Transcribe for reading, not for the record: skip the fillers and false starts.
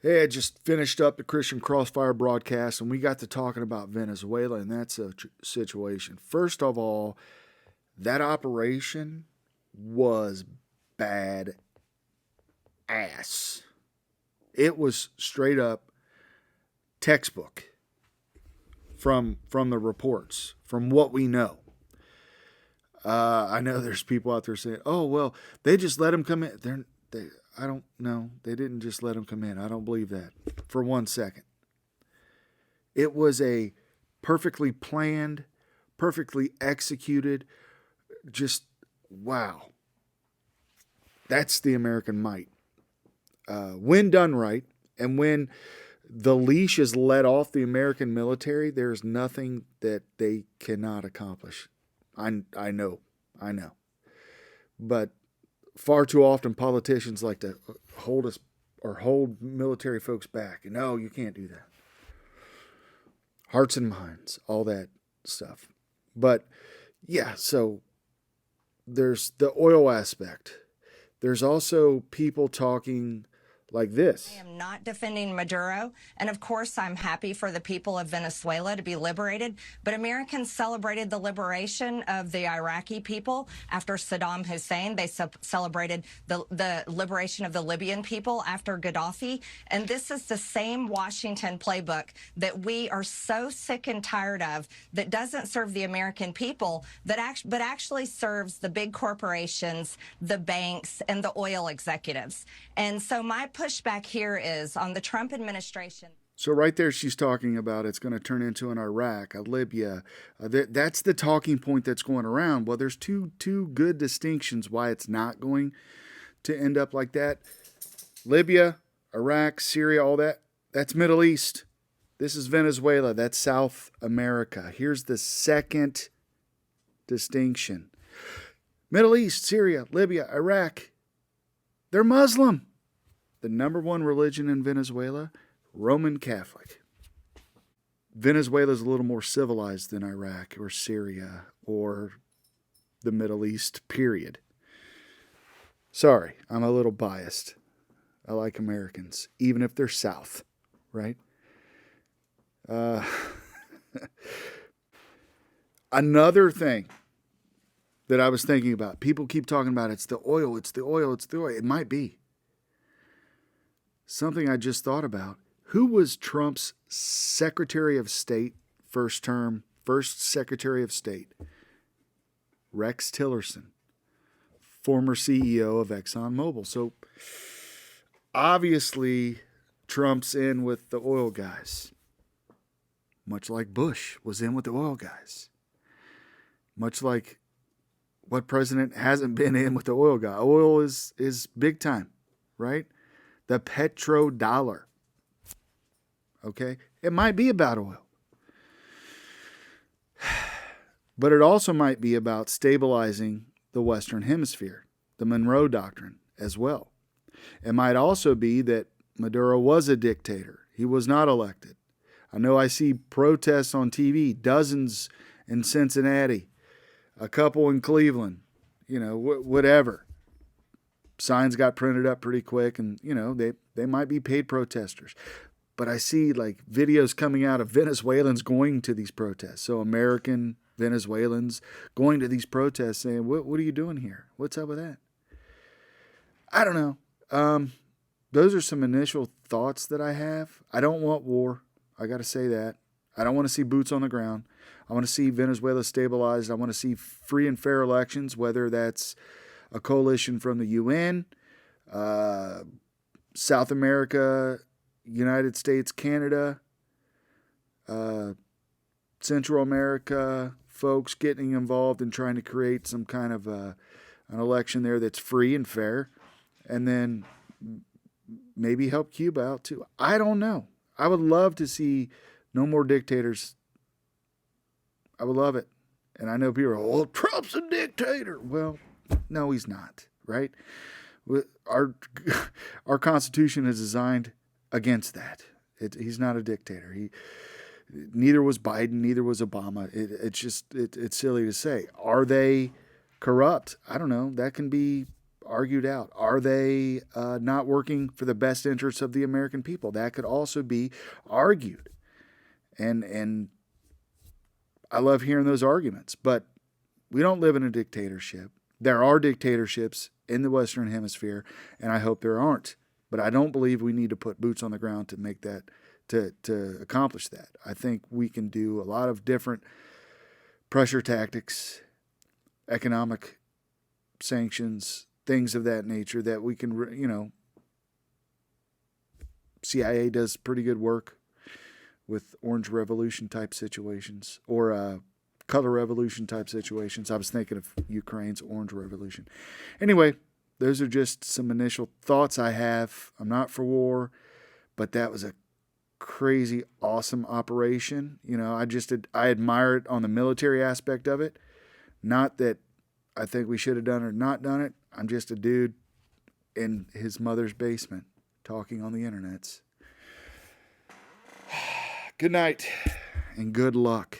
Hey, I just finished up the Christian Crossfire broadcast, and we got to talking about Venezuela and that situation. First of all, that operation was bad ass. It was straight up textbook from the reports, from what we know. I know there's people out there saying, "Oh well, they just let him come in." I don't know. They didn't just let him come in. I don't believe that for 1 second. It was a perfectly planned, perfectly executed. Just wow. That's the American might. When done right, and when the leash is let off the American military, there's nothing that they cannot accomplish. I know. But far too often politicians like to hold us or hold military folks back. No, you can't do that. Hearts and minds, all that stuff. But yeah, so there's the oil aspect. There's also people talking like this. I am not defending Maduro, and of course I'm happy for the people of Venezuela to be liberated, but Americans celebrated the liberation of the Iraqi people after Saddam Hussein. They celebrated the liberation of the Libyan people after Gaddafi, and this is the same Washington playbook that we are so sick and tired of, that doesn't serve the American people, but actually serves the big corporations, the banks, and the oil executives. And so my pushback here is on the Trump administration. So right there, she's talking about it's going to turn into an Iraq, a Libya. That's the talking point that's going around. Well, there's two good distinctions why it's not going to end up like that. Libya, Iraq, Syria, all that, that's Middle East. This is Venezuela. That's South America. Here's the second distinction. Middle East, Syria, Libya, Iraq, they're Muslim. The number one religion in Venezuela, Roman Catholic. Venezuela is a little more civilized than Iraq or Syria or the Middle East, period. Sorry, I'm a little biased. I like Americans, even if they're South, right? Another thing that I was thinking about, people keep talking about it's the oil. It might be. Something I just thought about. Who was Trump's Secretary of State, first Secretary of State? Rex Tillerson, former CEO of ExxonMobil. So obviously Trump's in with the oil guys, much like Bush was in with the oil guys, much like what president hasn't been in with the oil guy. Oil is big time, right? The petrodollar. Okay? It might be about oil. But it also might be about stabilizing the Western Hemisphere, the Monroe Doctrine as well. It might also be that Maduro was a dictator. He was not elected. I know I see protests on TV, dozens in Cincinnati, a couple in Cleveland, whatever. Signs got printed up pretty quick, and, they might be paid protesters. But I see, videos coming out of Venezuelans going to these protests. So American Venezuelans going to these protests saying, what are you doing here? What's up with that? I don't know. Those are some initial thoughts that I have. I don't want war. I got to say that. I don't want to see boots on the ground. I want to see Venezuela stabilized. I want to see free and fair elections, whether that's a coalition from the UN, South America, United States, Canada, Central America, folks getting involved in trying to create some kind of an election there that's free and fair, and then maybe help Cuba out too. I don't know. I would love to see no more dictators. I would love it. And I know people are, well, Trump's a dictator. Well, no, he's not, right? Our Constitution is designed against that. He's not a dictator. Neither was Biden, neither was Obama. It's silly to say. Are they corrupt? I don't know. That can be argued out. Are they not working for the best interests of the American people? That could also be argued. And I love hearing those arguments, but we don't live in a dictatorship. There are dictatorships in the Western Hemisphere, and I hope there aren't. But I don't believe we need to put boots on the ground to make that, to accomplish that. I think we can do a lot of different pressure tactics, economic sanctions, things of that nature that we can, CIA does pretty good work with Orange Revolution type situations or Color Revolution type situations. I was thinking of Ukraine's Orange Revolution. Anyway, those are just some initial thoughts I have. I'm not for war, but that was a crazy, awesome operation. I admire it on the military aspect of it. Not that I think we should have done it or not done it. I'm just a dude in his mother's basement talking on the internets. Good night and good luck.